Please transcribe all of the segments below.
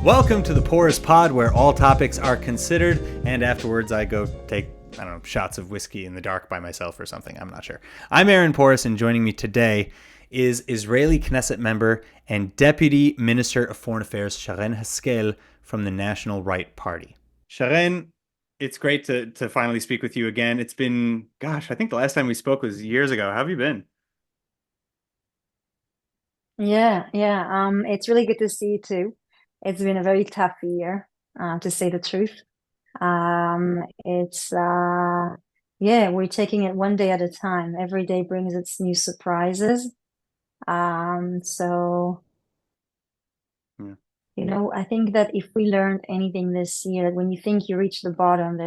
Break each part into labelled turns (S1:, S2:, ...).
S1: Welcome to the Poris Pod, where all topics are considered, and afterwards I go take, I don't know, shots of whiskey in the dark by myself or something. I'm not sure. I'm Aaron Poris, and joining me today is Israeli Knesset member and Deputy Minister of Foreign Affairs Sharren Haskel from the National Right Party. Sharren, it's great to finally speak with you again. It's been, gosh, I think the last time we spoke was years ago. How have you been?
S2: Yeah. It's really good to see you too. It's been a very tough year, to say the truth. It's yeah, we're taking it one day at a time. Every day brings its new surprises. So
S1: Yeah.
S2: I think that if we learned anything this year, that when you think you reach the bottom,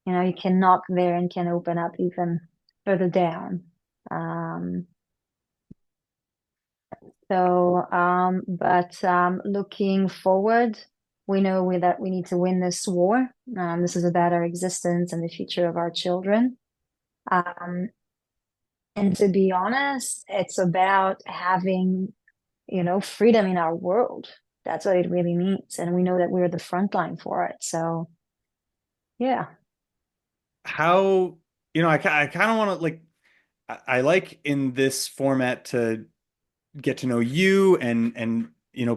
S2: you can knock there and can open up even further down. Um, but looking forward, we know that we need to win this war. This is about our existence and the future of our children. Um, and to be honest, it's about having, freedom in our world. That's what it really means. And we know that we're the front line for it. So, yeah.
S1: How, I kind of want to I like in this format to get to know you and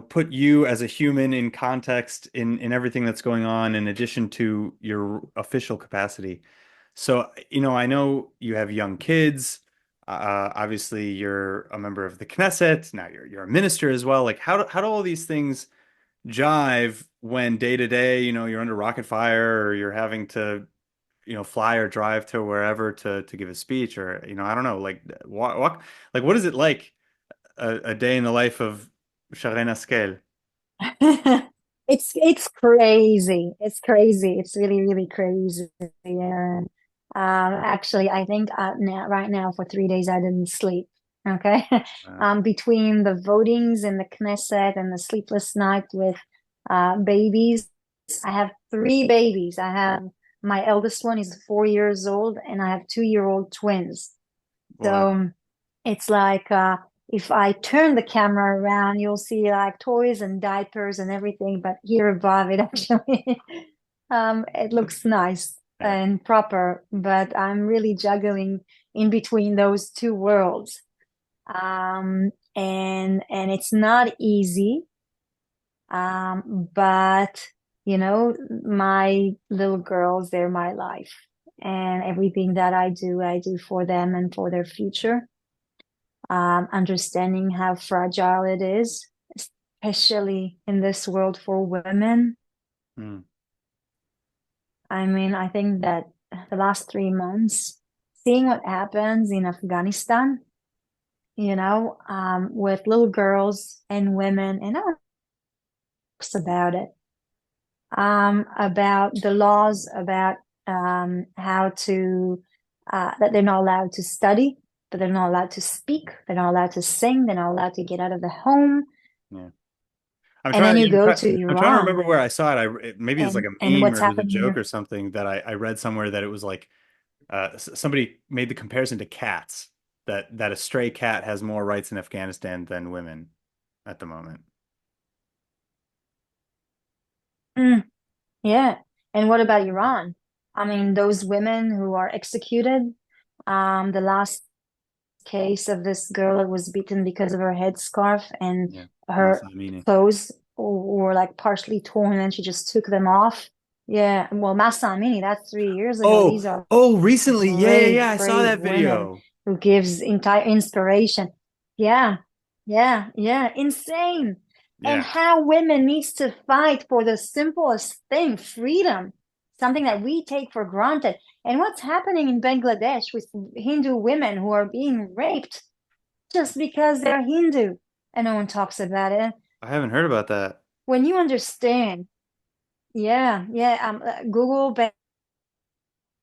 S1: put you as a human in context in everything that's going on in addition to your official capacity. So, I know you have young kids. Obviously, you're a member of the Knesset. Now you're a minister as well. Like, how do all these things jive when day to day, you're under rocket fire or you're having to fly or drive to wherever to give a speech or I don't know, like what is it like a day in the life of Sharren Haskel?
S2: It's crazy. It's crazy. It's really, really crazy. Yeah. Actually, I think right now for 3 days I didn't sleep. Okay.
S1: Uh,
S2: Between the votings in the Knesset and the sleepless night with babies, I have three babies. I have my eldest one is 4 years old, and I have 2-year-old twins.
S1: wow.
S2: So it's like if I turn the camera around, you'll see like toys and diapers and everything, but here above it actually it looks nice
S1: Yeah.
S2: and proper, but I'm really juggling in between those two worlds. And it's not easy. But my little girls, they're my life. And everything that I do for them and for their future. Understanding how fragile it is, especially in this world for women.
S1: Hmm.
S2: I mean, I think that the last 3 months, seeing what happens in Afghanistan, with little girls and women, and no one talks about the laws, about how to, that they're not allowed to study, that they're not allowed to speak, they're not allowed to sing, they're not allowed to get out of the home.
S1: Yeah. I'm
S2: And then
S1: trying,
S2: you
S1: I'm
S2: go
S1: trying,
S2: to
S1: I'm trying to
S2: Iran
S1: remember where I saw it. Maybe it's like a
S2: and
S1: meme
S2: what's
S1: or it was a
S2: happening
S1: joke
S2: there.
S1: or something that I read somewhere that it was like somebody made the comparison to cats that a stray cat has more rights in Afghanistan than women at the moment.
S2: Mm, yeah. And what about Iran? I mean, those women who are executed, the last case of this girl that was beaten because of her headscarf and
S1: Yeah. Masa
S2: her
S1: Amini.
S2: clothes were like partially torn and she just took them off. Yeah, well, Masa Amini, that's 3 years ago. These are
S1: Recently. Yeah.
S2: brave,
S1: I saw
S2: brave
S1: that
S2: women
S1: video.
S2: who gives entire inspiration. Yeah, yeah, insane. And
S1: Yeah.
S2: how women needs to fight for the simplest thing, freedom, something
S1: Yeah.
S2: that we take for granted. And what's happening in Bangladesh with Hindu women who are being raped just because they're Hindu, and no one talks about it.
S1: I haven't heard about that.
S2: When you understand, yeah, Google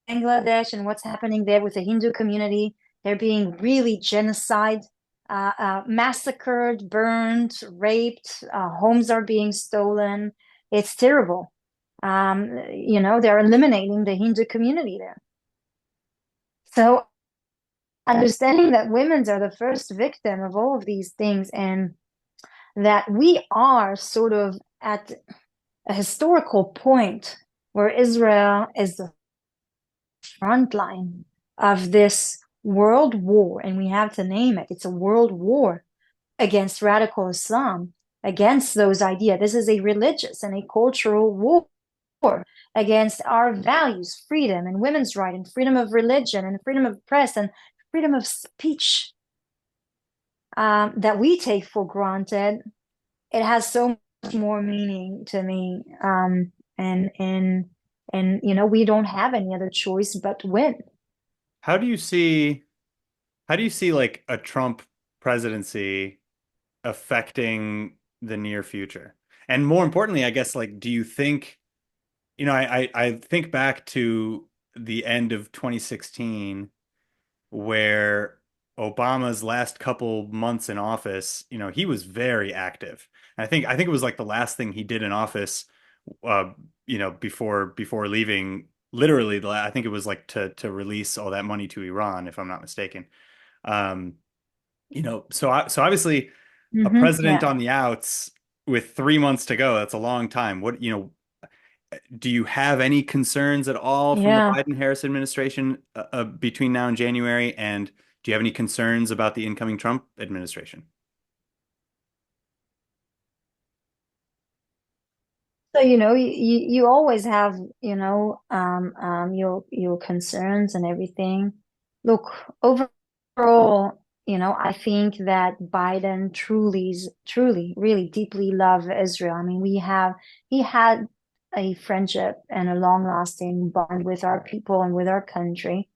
S2: Bangladesh and what's happening there with the Hindu community. They're being really genocide, massacred, burned, raped. Homes are being stolen. It's terrible. They're eliminating the Hindu community there. So understanding that women are the first victim of all of these things and that we are sort of at a historical point where Israel is the front line of this world war, and we have to name it. It's a world war against radical Islam, against those ideas. This is a religious and a cultural war against our values, freedom and women's right and freedom of religion and freedom of press and freedom of speech that we take for granted. It has so much more meaning to me. And you know, we don't have any other choice but to win.
S1: How do you see how do you see like a Trump presidency affecting the near future? And more importantly, I guess like do you think, I think back to the end of 2016 where Obama's last couple months in office, he was very active. And I think it was like the last thing he did in office, uh, before leaving. Literally, I think it was like to release all that money to Iran, if I'm not mistaken. Um, so obviously, a president
S2: Yeah,
S1: on the outs with 3 months to go, that's a long time. Do you have any concerns at all from the
S2: yeah.
S1: Biden-Harris administration between now and January? And do you have any concerns about the incoming Trump administration?
S2: So, you know, you always have, you know, your concerns and everything. Look, overall, you know, I think that Biden truly, really deeply love Israel. I mean, he had a friendship and a long-lasting bond with our people and with our country.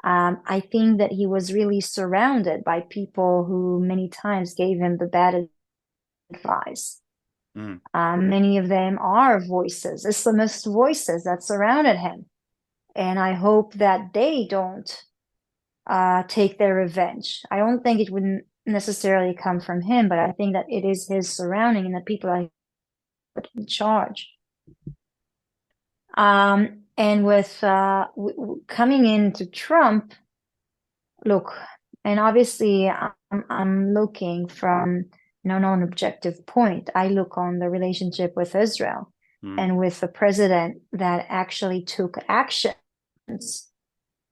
S2: I think that he was really surrounded by people who many times gave him the bad advice.
S1: Mm.
S2: Many of them are voices, Islamist voices that surrounded him. And I hope that they don't take their revenge. I don't think it would necessarily come from him, but I think that it is his surrounding and the people that he put in charge. And with coming into Trump, look, and obviously I'm looking from non objective point. I look on the relationship with Israel
S1: Mm.
S2: and with the president that actually took actions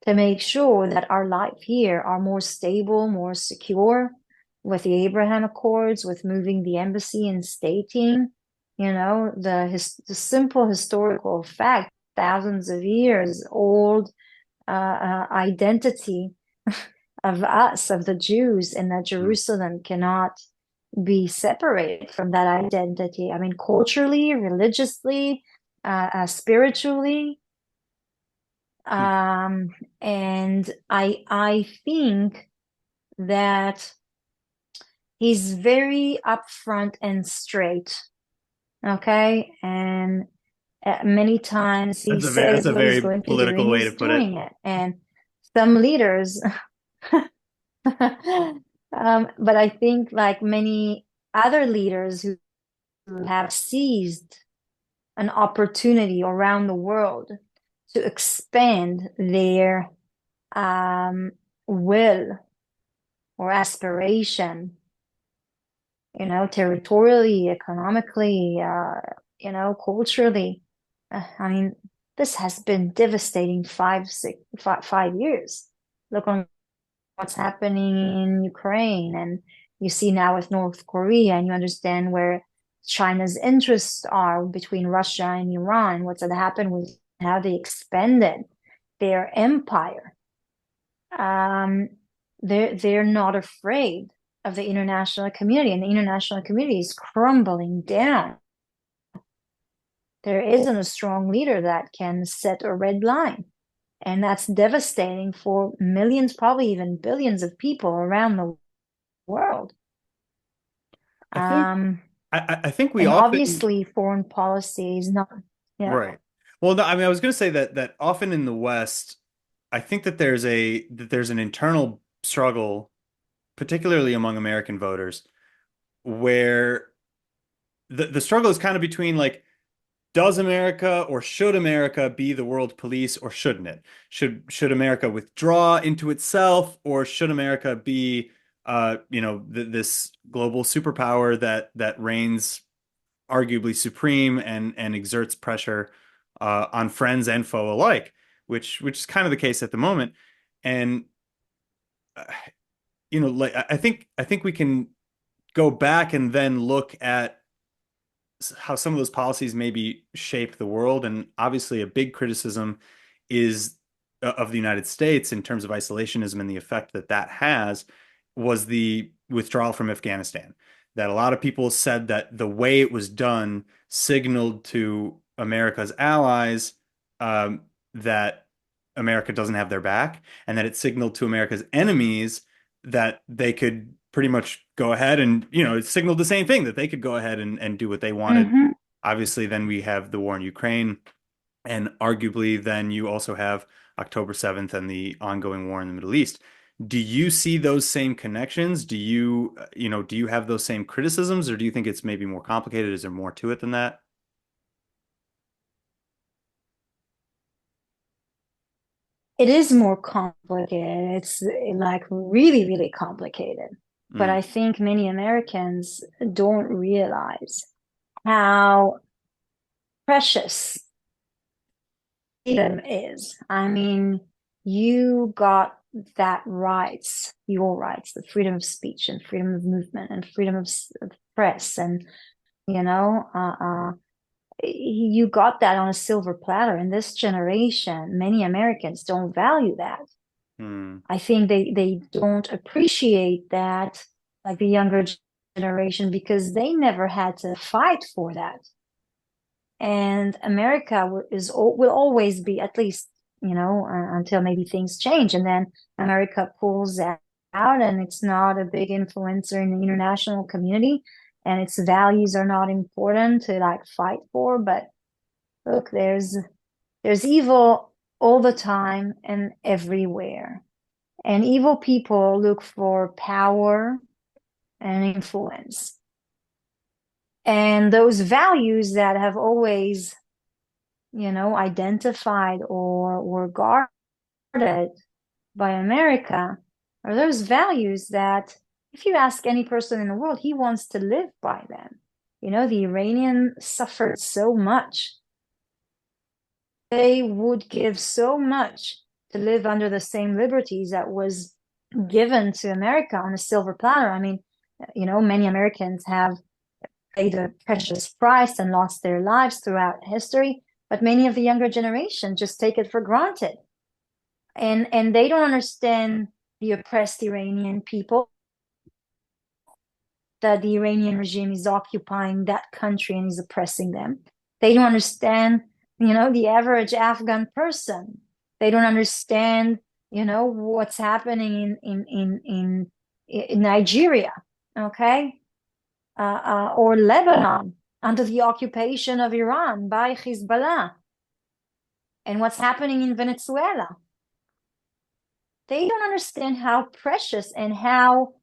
S2: to make sure that our life here are more stable, more secure with the Abraham Accords, with moving the embassy and stating, you know, the simple historical fact, thousands of years old identity of us, of the Jews, and that
S1: Mm.
S2: Jerusalem cannot be separated from that identity. I mean, culturally, religiously, spiritually.
S1: Mm.
S2: Um, and I think that he's very upfront and straight. Okay. And many times he
S1: That's
S2: says
S1: a
S2: what he's
S1: very
S2: going to do, and
S1: political way to
S2: he's
S1: put it.
S2: doing it. And some leaders, but I think like many other leaders who have seized an opportunity around the world to expand their um, will or aspiration, you know, territorially, economically, you know, culturally. I mean, this has been devastating 5 years. Look on what's happening in Ukraine, and you see now with North Korea, and you understand where China's interests are between Russia and Iran, what's had happened with how they expanded their empire. Um, they're not afraid of the international community, and the international community is crumbling down. There isn't a strong leader that can set a red line. And that's devastating for millions, probably even billions of people around the world.
S1: I think
S2: Um,
S1: I think we
S2: and
S1: often
S2: obviously, foreign policy is not, yeah.
S1: right. Well, no, I mean, I was going to say that often in the West, I think that there's an internal struggle, particularly among American voters, where the struggle is kind of between like, does America or should America be the world police or shouldn't it? Should America withdraw into itself or should America be this global superpower that reigns arguably supreme and exerts pressure on friends and foe alike, which is kind of the case at the moment. And uh, like I think we can go back and then look at how some of those policies maybe shape the world. And obviously, a big criticism is of the United States in terms of isolationism and the effect that that has was the withdrawal from Afghanistan. That a lot of people said that the way it was done signaled to America's allies that America doesn't have their back, and that it signaled to America's enemies that they could pretty much go ahead and, it signaled the same thing, that they could go ahead and do what they wanted.
S2: Hmm.
S1: Obviously, then we have the war in Ukraine, and arguably, then you also have October 7th and the ongoing war in the Middle East. Do you see those same connections? Do you have those same criticisms, or do you think it's maybe more complicated? Is there more to it than that?
S2: It is more complicated. It's like really, really complicated. But
S1: Mm,
S2: I think many Americans don't realize how precious freedom is. I mean, you got that rights, your rights, the freedom of speech and freedom of movement and freedom of press, and you know, you got that on a silver platter. In this generation, many Americans don't value that.
S1: mm,
S2: I think they don't appreciate that, like the younger generation, because they never had to fight for that. And America will always be, at least, until maybe things change, and then America pulls out, and it's not a big influencer in the international community, and its values are not important to like fight for. But look, there's evil all the time and everywhere. And evil people look for power and influence. And those values that have always, identified or were guarded by America are those values that, if you ask any person in the world, he wants to live by them. The Iranian suffered so much. They would give so much to live under the same liberties that was given to America on a silver platter. I mean, many Americans have paid a precious price and lost their lives throughout history, but many of the younger generation just take it for granted. And they don't understand the oppressed Iranian people, that the Iranian regime is occupying that country and is oppressing them. They don't understand, the average Afghan person. They don't understand, what's happening in Nigeria, okay, or Lebanon under the occupation of Iran by Hezbollah, and what's happening in Venezuela. They don't understand how precious and how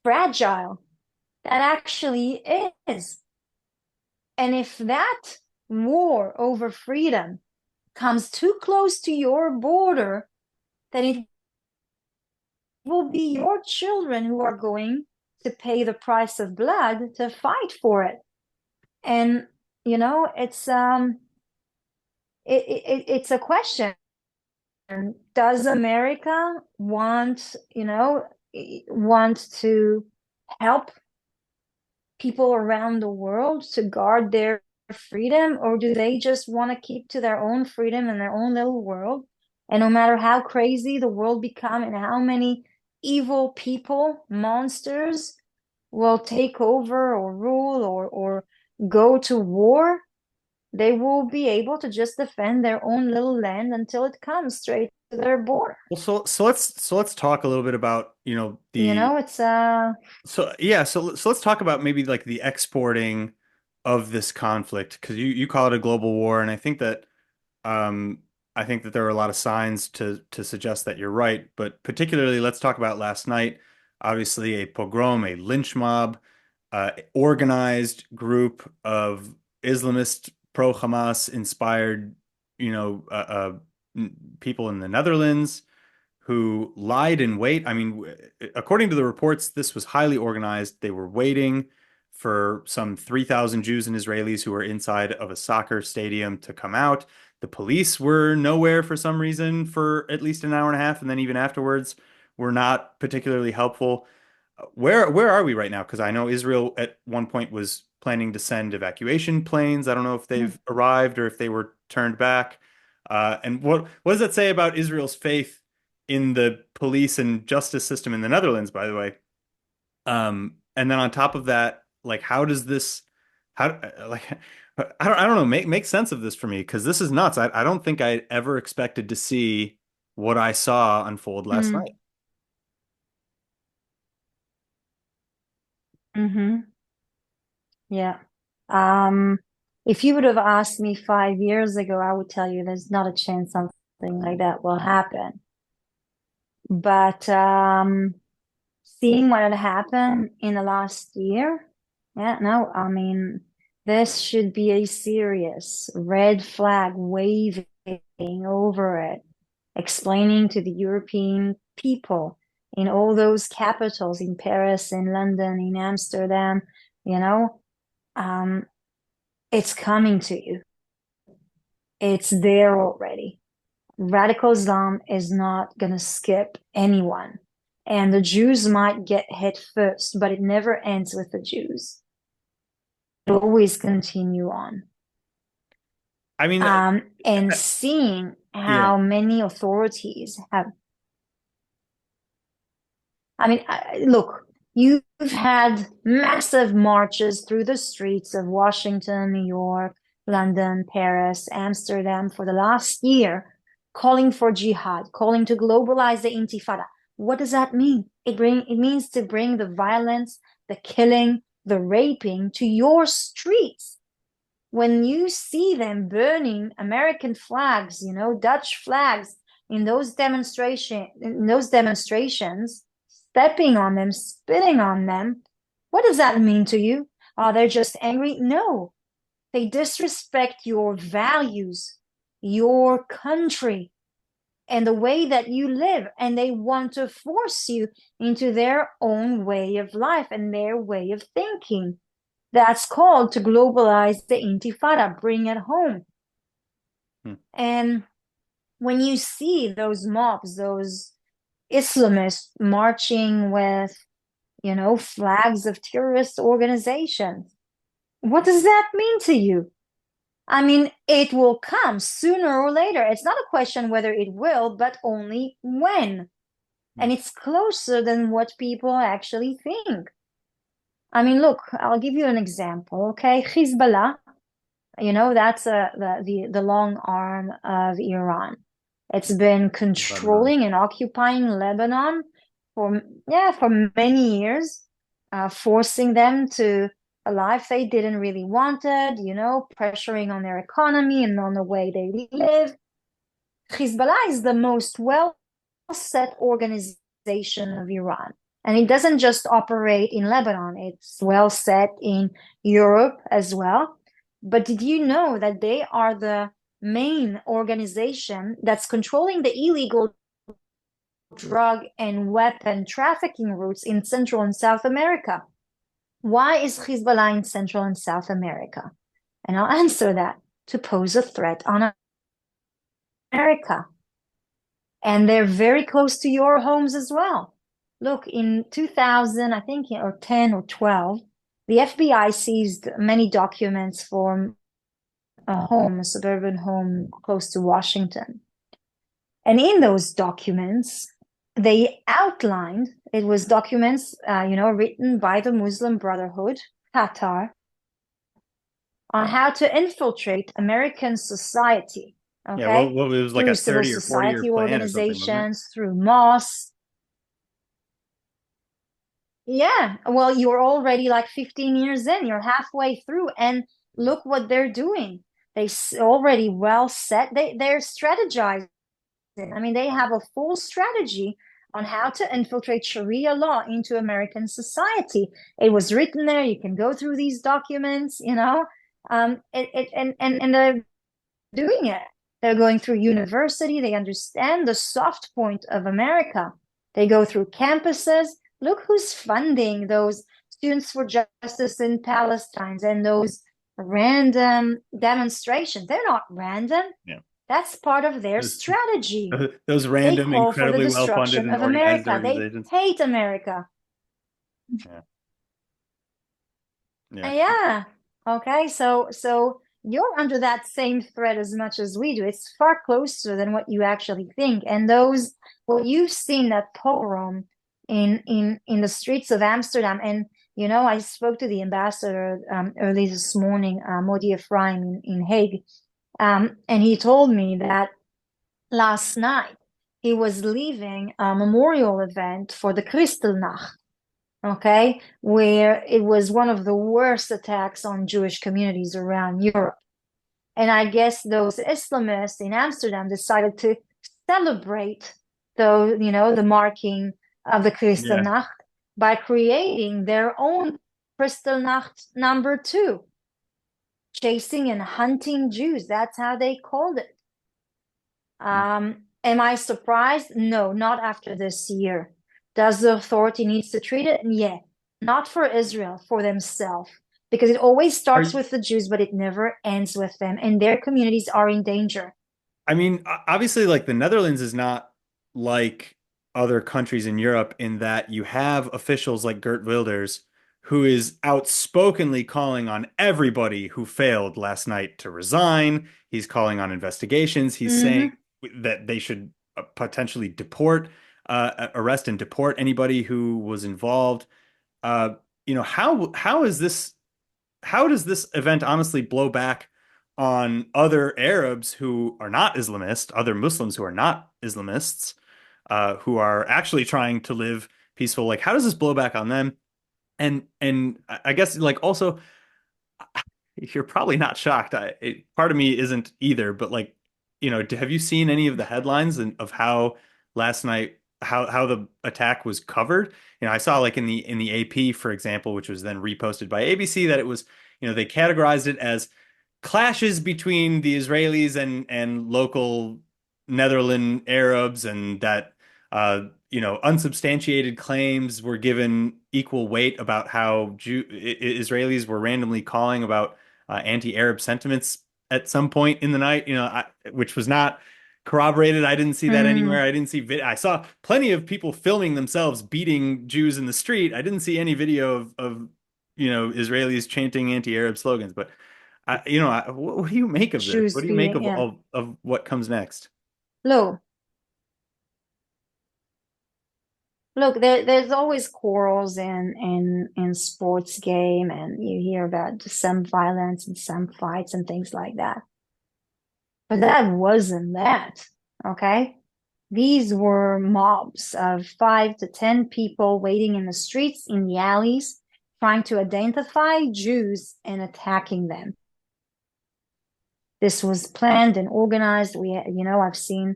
S2: fragile that actually is. And if that war over freedom comes too close to your border, then it will be your children who are going to pay the price of blood to fight for it. And it's a question. Does America want to help people around the world to guard their freedom, or do they just want to keep to their own freedom and their own little world? And no matter how crazy the world become and how many evil people, monsters will take over or rule or go to war, they will be able to just defend their own little land until it comes straight to their border.
S1: well, so let's talk a little bit about,
S2: It's
S1: so yeah, so let's talk about maybe like the exporting of this conflict, because you call it a global war, and um I think that there are a lot of signs to suggest that you're right. But particularly, let's talk about last night. Obviously, a pogrom, a lynch mob, organized group of Islamist pro-Hamas inspired, you know, uh, people in the Netherlands who lied in wait. I mean, according to the reports, this was highly organized. They were waiting for some 3,000 Jews and Israelis who were inside of a soccer stadium to come out. The police were nowhere for some reason for at least an hour and a half, and then even afterwards were not particularly helpful. Where are we right now? Because I know Israel at one point was planning to send evacuation planes. I don't know if they've arrived or if they were turned back. And what does that say about Israel's faith in the police and justice system in the Netherlands, by the way? And then on top of that, like how does this how like I don't know, make sense of this for me because this is nuts. I don't think I ever expected to see what I saw unfold last
S2: Mm,
S1: night.
S2: hmm. Yeah. Um, if you would have asked me 5 years ago, I would tell you there's not a chance something like that will happen. But seeing what had happened in the last year, yeah, no, I mean, this should be a serious red flag waving over it, explaining to the European people in all those capitals, in Paris, in London, in Amsterdam, you know, um, it's coming to you. It's there already. Radical Islam is not going to skip anyone. And the Jews might get hit first, but it never ends with the Jews. It always continue on.
S1: I mean,
S2: And seeing
S1: yeah.
S2: how many authorities have, I mean, look, you've had massive marches through the streets of Washington, New York, London, Paris, Amsterdam for the last year, calling for jihad, calling to globalize the intifada. What does that mean? It means to bring the violence, the killing, the raping to your streets. When you see them burning American flags, Dutch flags in those demonstrations, stepping on them, spitting on them, what does that mean to you? Are they just angry? No, they disrespect your values, your country, and the way that you live, and they want to force you into their own way of life and their way of thinking. That's called to globalize the intifada, bring it home.
S1: Hmm.
S2: And when you see those mobs, those Islamists marching with, flags of terrorist organizations, what does that mean to you? I mean, it will come sooner or later. It's not a question whether it will, but only when.
S1: Hmm.
S2: And it's closer than what people actually think. I mean, look, I'll give you an example, okay? Hezbollah, that's the long arm of Iran. It's been
S1: Lebanon.
S2: controlling and occupying Lebanon for many years, forcing them to a life they didn't really wanted, pressuring on their economy and on the way they live. Hezbollah is the most well-set organization of Iran. And it doesn't just operate in Lebanon, it's well set in Europe as well. But did you know that they are the main organization that's controlling the illegal drug and weapon trafficking routes in Central and South America? Why is Hezbollah in Central and South America? And I'll answer that: to pose a threat on America. And they're very close to your homes as well. Look, in 2000, I think, or 10 or 12, the FBI seized many documents from a suburban home close to Washington. And in those documents, they outlined, it was documents, written by the Muslim Brotherhood, Qatar, on how to infiltrate American society,
S1: Yeah,
S2: okay?
S1: it was like
S2: Through
S1: a
S2: civil
S1: 30 or 40-year
S2: society
S1: plan or something, wasn't it?
S2: organizations, through mosques. Yeah, well, you're already like 15 years in, you're halfway through, and look what they're doing. Already well set. They're strategizing. I mean, they have a full strategy on how to infiltrate Sharia law into American society. It was written there. You can go through these documents, and they're doing it. They're going through university. They understand the soft point of America. They go through campuses. Look who's funding those Students for Justice in Palestine and those random demonstrations. They're not random.
S1: Yeah.
S2: That's part of their
S1: Those,
S2: strategy.
S1: those
S2: They
S1: random,
S2: call for the
S1: incredibly well-funded
S2: destruction
S1: and
S2: of
S1: organized
S2: America. They
S1: organizations.
S2: hate America.
S1: Yeah. Yeah.
S2: Yeah. Okay. So you're under that same threat as much as we do. It's far closer than what you actually think. And those what you've seen that pogrom in the streets of Amsterdam. And I spoke to the ambassador early this morning, Modi Ephraim in Hague, and he told me that last night he was leaving a memorial event for the Kristallnacht, okay, where it was one of the worst attacks on Jewish communities around Europe. And I guess those Islamists in Amsterdam decided to celebrate the marking of the
S1: Yeah.
S2: Kristallnacht by creating their own Kristallnacht number two, chasing and hunting Jews. That's how they called it. Am I surprised? No, not after this year. Does the authority needs to treat it? Yeah, not for Israel, for themselves. Because it always
S1: Are
S2: starts
S1: you,
S2: with the Jews, but it never ends with them, and their communities are in danger.
S1: I mean, obviously, like the Netherlands is not like other countries in Europe in that you have officials like Geert Wilders, who is outspokenly calling on everybody who failed last night to resign. He's calling on investigations. He's saying
S2: Hmm.
S1: that they should potentially arrest and deport anybody who was involved. Uh, how is this? How does this event honestly blow back on other Arabs who are not Islamist, other Muslims who are not Islamists, who are actually trying to live peaceful? Like, how does this blow back on them? And I guess like also you're probably not shocked. Part of me isn't either, but like, have you seen any of the headlines of how last night how the attack was covered? I saw like in the AP, for example, which was then reposted by ABC, that it was, they categorized it as clashes between the Israelis and local Netherlands Arabs, and that unsubstantiated claims were given equal weight about how Israelis were randomly calling about anti-Arab sentiments at some point in the night, which was not corroborated. I didn't see that anywhere.
S2: Mm,
S1: I didn't see I saw plenty of people filming themselves beating Jews in the street. I didn't see any video of Israelis chanting anti-Arab slogans, but what do you make of this? What
S2: Jews
S1: do you make
S2: beating,
S1: of
S2: yeah.
S1: what comes next?
S2: Look, look, there's always quarrels in sports game, and you hear about some violence and some fights and things like that. But that wasn't that, okay? These were mobs of 5 to 10 people waiting in the streets, in the alleys, trying to identify Jews and attacking them. This was planned and organized. I've seen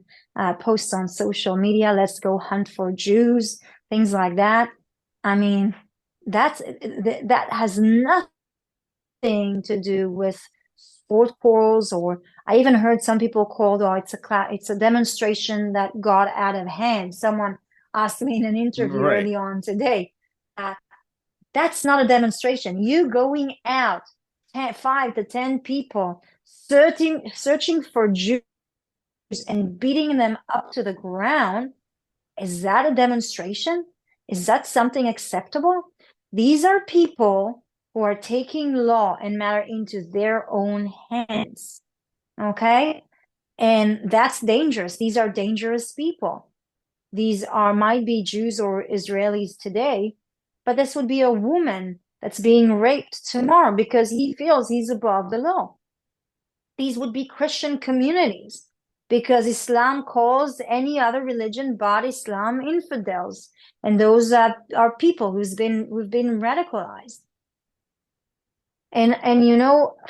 S2: posts on social media, let's go hunt for Jews, things like that. I mean, that has nothing to do with sport quarrels, or I even heard some people called, oh, it's a demonstration that got out of hand. Someone asked me in an interview
S1: Right.
S2: early on today. Uh, that's not a demonstration. You going out, 5 to 10 people, searching for Jews and beating them up to the ground. Is that a demonstration? Is that something acceptable? These are people who are taking law and matter into their own hands. Okay? And that's dangerous. These are dangerous people. These are might be Jews or Israelis today, but this would be a woman that's being raped tomorrow because he feels he's above the law. These would be Christian communities because Islam calls any other religion but Islam infidels, and those are people who've been radicalized. And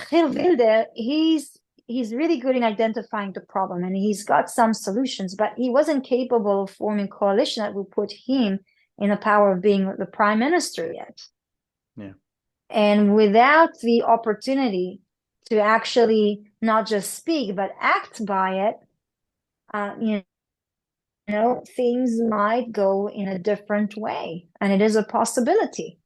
S2: Gil Wilde, he's really good in identifying the problem, and he's got some solutions, but he wasn't capable of forming coalition that would put him in the power of being the prime minister yet.
S1: Yeah.
S2: And without the opportunity to actually not just speak but act by it, uh, you things might go in a different way, and it is a possibility.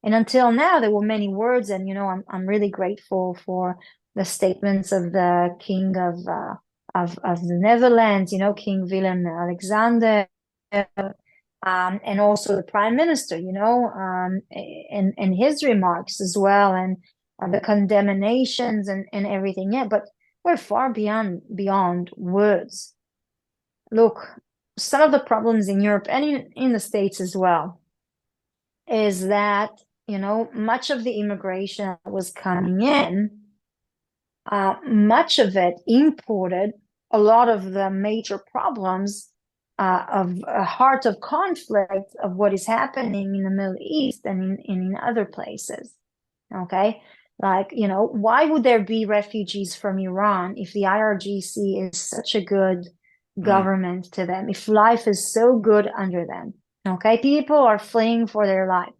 S2: And until now, there were many words, and I'm really grateful for the statements of the king of the Netherlands, King Willem Alexander, and also the prime minister, and his remarks as well, and the condemnations and everything. Yeah, but we're far beyond words. Look, some of the problems in Europe and in the States as well is that, much of the immigration that was coming in, much of it imported a lot of the major problems of a heart of conflict of what is happening in the Middle East and in other places. Okay. Like, why would there be refugees from Iran if the IRGC is such a good
S1: Mm,
S2: government to them, if life is so good under them? Okay. People are fleeing for their life.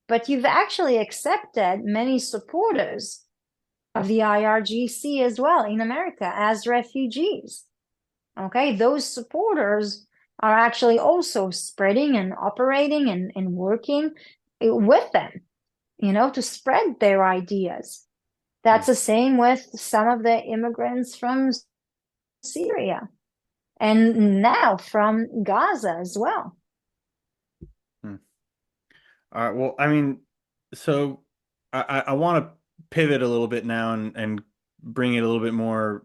S2: But you've actually accepted many supporters of the IRGC as well in America as refugees. Okay, those supporters are actually also spreading and operating and working with them, to spread their ideas. That's
S1: mm,
S2: the same with some of the immigrants from Syria and now from Gaza as well.
S1: mm. All right. Well, I mean, so I want to pivot a little bit now and bring it a little bit more,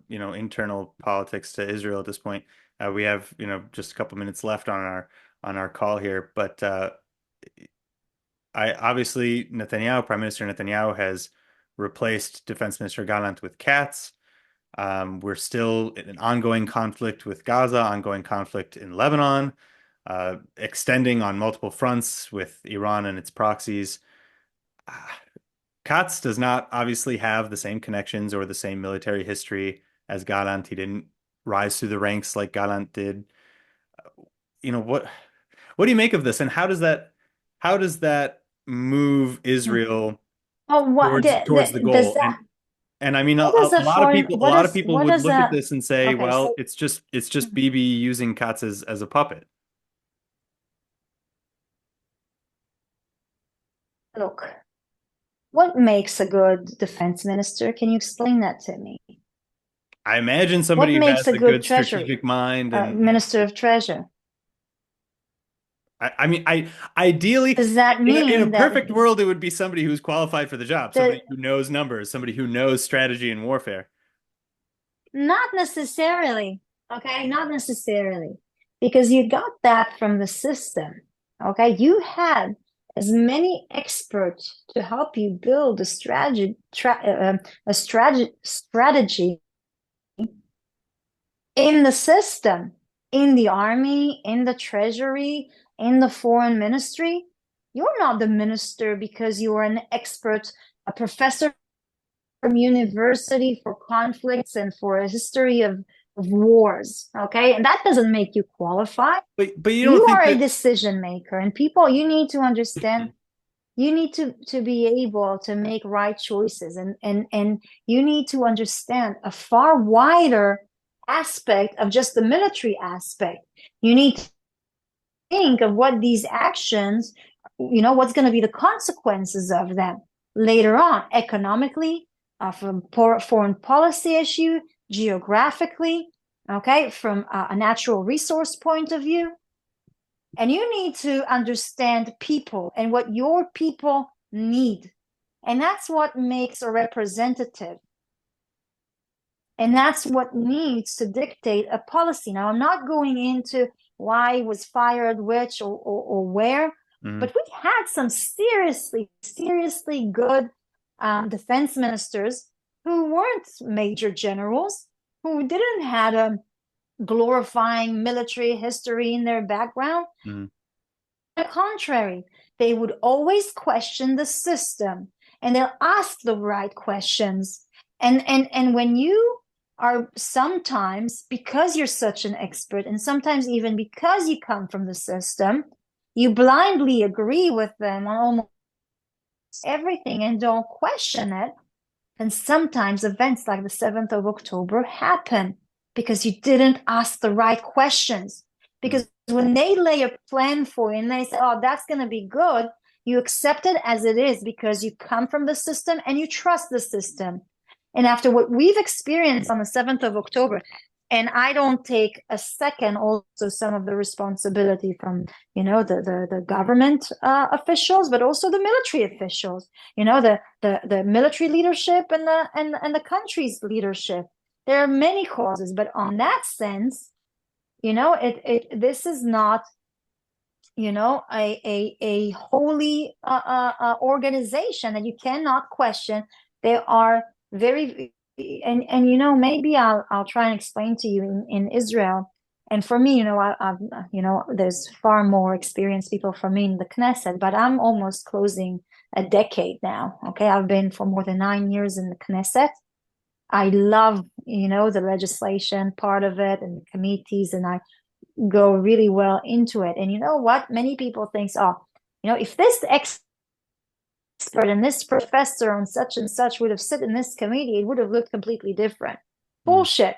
S1: internal politics to Israel at this point. We have, just a couple minutes left on our call here, but I obviously Netanyahu, Prime Minister Netanyahu, has replaced Defense Minister Gallant with Katz. We're still in an ongoing conflict with Gaza, ongoing conflict in Lebanon, extending on multiple fronts with Iran and its proxies. Katz does not obviously have the same connections or the same military history as Gallant. He didn't rise through the ranks like Gallant did. You know, what do you make of this, and how does that move Israel
S2: Oh,
S1: towards the
S2: does
S1: goal?
S2: that,
S1: And I mean,
S2: what does
S1: a
S2: a
S1: lot of
S2: foreign,
S1: people, a lot of people
S2: what
S1: would
S2: does
S1: look at
S2: a,
S1: this and say,
S2: okay,
S1: well,
S2: so,
S1: it's just
S2: mhm.
S1: Bibi using Katz as a puppet.
S2: Look, what makes a good defense minister? Can you explain that to me?
S1: I imagine
S2: What
S1: somebody who
S2: makes
S1: has
S2: a
S1: a
S2: good
S1: good
S2: treasury,
S1: strategic mind, and
S2: minister of treasure?
S1: I mean, I ideally,
S2: Does that
S1: in a
S2: mean that
S1: perfect world, it would be somebody who's qualified for the job,
S2: the
S1: somebody who knows numbers, somebody who knows strategy and warfare.
S2: not necessarily, okay? Not necessarily, because you got that from the system, okay? You had as many experts to help you build a strategy in the system, in the army, in the treasury, in the foreign ministry. You're not the minister because you are an expert, a professor from university for conflicts and for a history of wars. Okay. And that doesn't make you qualified.
S1: But you don't
S2: You
S1: think
S2: are a
S1: that?
S2: decision maker, and people, you need to understand, you need to be able to make right choices, and you need to understand a far wider aspect of just the military aspect. You need to think of what these actions, what's going to be the consequences of them later on, economically, from foreign policy issue, geographically, okay, from a natural resource point of view. And you need to understand people and what your people need. And that's what makes a representative. And that's what needs to dictate a policy. Now, I'm not going into why he was fired, which, or where,
S1: Mhm.
S2: but we had some seriously good defense ministers who weren't major generals, who didn't have a glorifying military history in their background.
S1: Mhm.
S2: On the contrary, they would always question the system, and they'll ask the right questions. And when you are, sometimes because you're such an expert, and sometimes even because you come from the system, you blindly agree with them on almost everything and don't question it. And sometimes events like the 7th of October happen because you didn't ask the right questions.
S1: Mhm.
S2: Because when they lay a plan for you and they say, oh, that's going to be good, You accept it as it is because you come from the system and you trust the system. And after what we've experienced on the 7th of October, and I don't take a second also some of the responsibility from, the government officials, but also the military officials, the military leadership and the country's leadership. There are many causes, but on that sense, this is not, a holy organization that you cannot question. There are very, and maybe I'll try and explain to you in Israel. And for me, there's far more experienced people for me in the Knesset, but I'm almost closing a decade now. Okay, I've been for more than 9 years in the Knesset. I love, the legislation part of it and the committees, and I go really well into it. And you know what? Many people think, oh, if this expert and this professor on such and such would have sit in this committee, it would have looked completely different.
S1: Mm.
S2: Bullshit.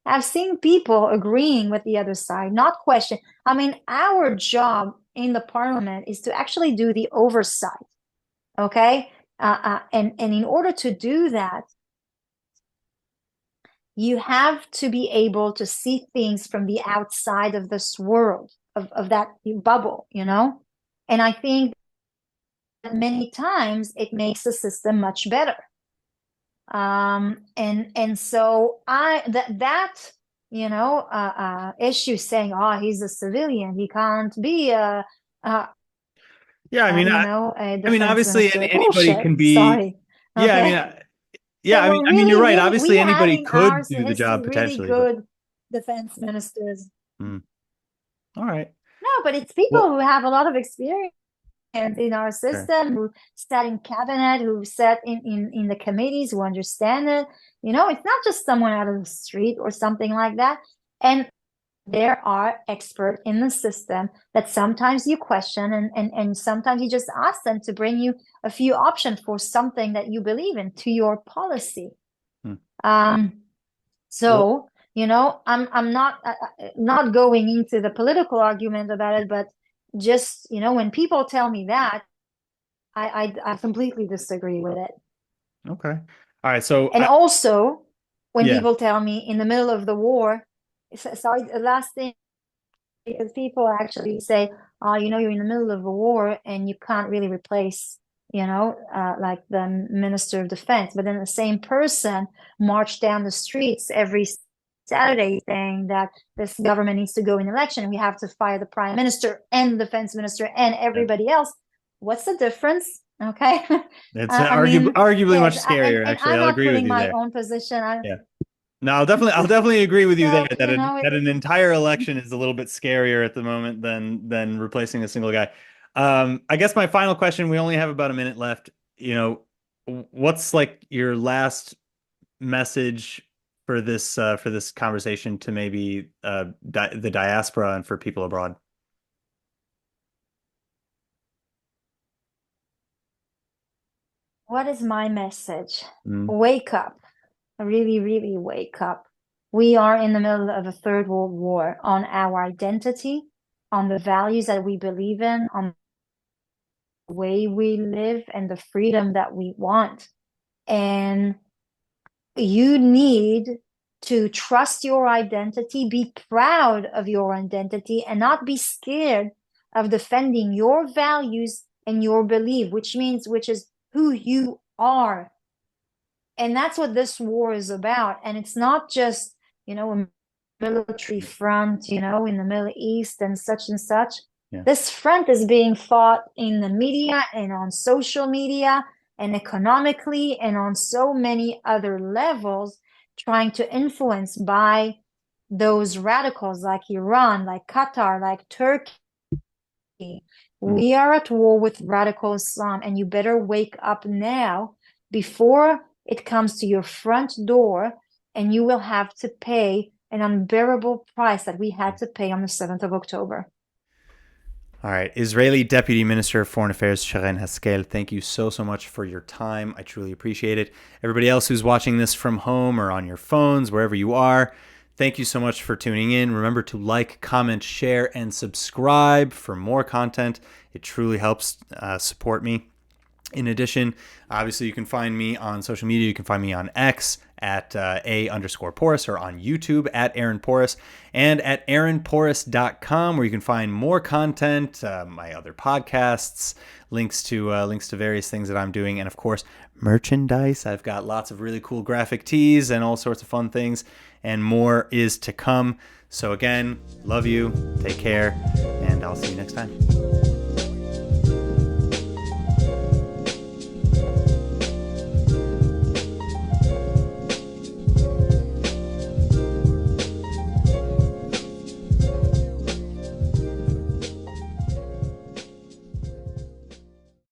S2: I've seen people agreeing with the other side, not question. I mean, our job in the parliament is to actually do the oversight. Okay. And in order to do that, you have to be able to see things from the outside of this world, of that bubble, And I think that many times it makes the system much better. And so issue saying, oh, he's a civilian, he can't be
S1: Yeah, I mean,
S2: a
S1: I mean,
S2: defense
S1: obviously,
S2: minister.
S1: anybody
S2: Bullshit.
S1: can be.
S2: Sorry.
S1: Yeah, I mean,
S2: Okay.
S1: yeah,
S2: There were
S1: I mean,
S2: really,
S1: you're right.
S2: really, we
S1: Obviously,
S2: had
S1: anybody
S2: in our
S1: could do the
S2: history
S1: job
S2: really
S1: potentially, but
S2: good defense ministers.
S1: mm, all right.
S2: No, but it's people
S1: Well,
S2: who have a lot of experience in our
S1: sure.
S2: system, who sat in cabinet, who sat in the committees, who understand it. It's not just someone out of the street or something like that. And there are experts in the system that sometimes you question, and sometimes you just ask them to bring you a few options for something that you believe in to your policy.
S1: Hmm.
S2: Um,
S1: Well,
S2: so, I'm not going into the political argument about it, but just, when people tell me that, I completely disagree with it.
S1: okay. All right. So,
S2: And also, when
S1: yeah,
S2: people tell me in the middle of the war, sorry, the last thing, because people actually say, oh, you're in the middle of a war and you can't really replace, like the Minister of Defense. But then the same person marched down the streets every Saturday saying that this government needs to go in election. We have to fire the prime minister and the defense minister and
S1: yeah.
S2: everybody else. What's the difference? Okay.
S1: It's
S2: I mean,
S1: arguably much
S2: yes, and,
S1: scarier.
S2: and
S1: Actually,
S2: I'm
S1: I'll
S2: not
S1: agree with
S2: putting
S1: you
S2: my
S1: there.
S2: own position.
S1: Yeah. No, I'll definitely agree with you there
S2: So,
S1: that that an entire election is a little bit scarier at the moment than replacing a single guy. I guess my final question, we only have about a minute left. What's like your last message for this conversation to maybe the diaspora and for people abroad?
S2: what is my message?
S1: Mm,
S2: Wake up. Really, really wake up. We are in the middle of a third world war on our identity, on the values that we believe in, on the way we live, and the freedom that we want. And you need to trust your identity, be proud of your identity, and not be scared of defending your values and your belief, which is who you are. And that's what this war is about. And it's not just, a military front, in the Middle East and such.
S1: yeah.
S2: This front is being fought in the media and on social media and economically and on so many other levels, trying to influence by those radicals like Iran, like Qatar, like Turkey.
S1: Mm.
S2: We are at war with radical Islam, and you better wake up now before it comes to your front door, and you will have to pay an unbearable price that we had to pay on the 7th of October.
S1: All right. Israeli Deputy Minister of Foreign Affairs Sharren Haskel, thank you so much for your time. I truly appreciate it. Everybody else who's watching this from home or on your phones, wherever you are, Thank you so much for tuning in. Remember to like, comment, share, and subscribe for more content. It truly helps support me. In addition, obviously, you can find me on social media. You can find me on X at @A_Poris, or on YouTube at Aaron Poris, and at aaronporis.com, where you can find more content, my other podcasts, links to various things that I'm doing, and of course, merchandise. I've got lots of really cool graphic tees and all sorts of fun things, and more is to come. So again, love you, take care, and I'll see you next time.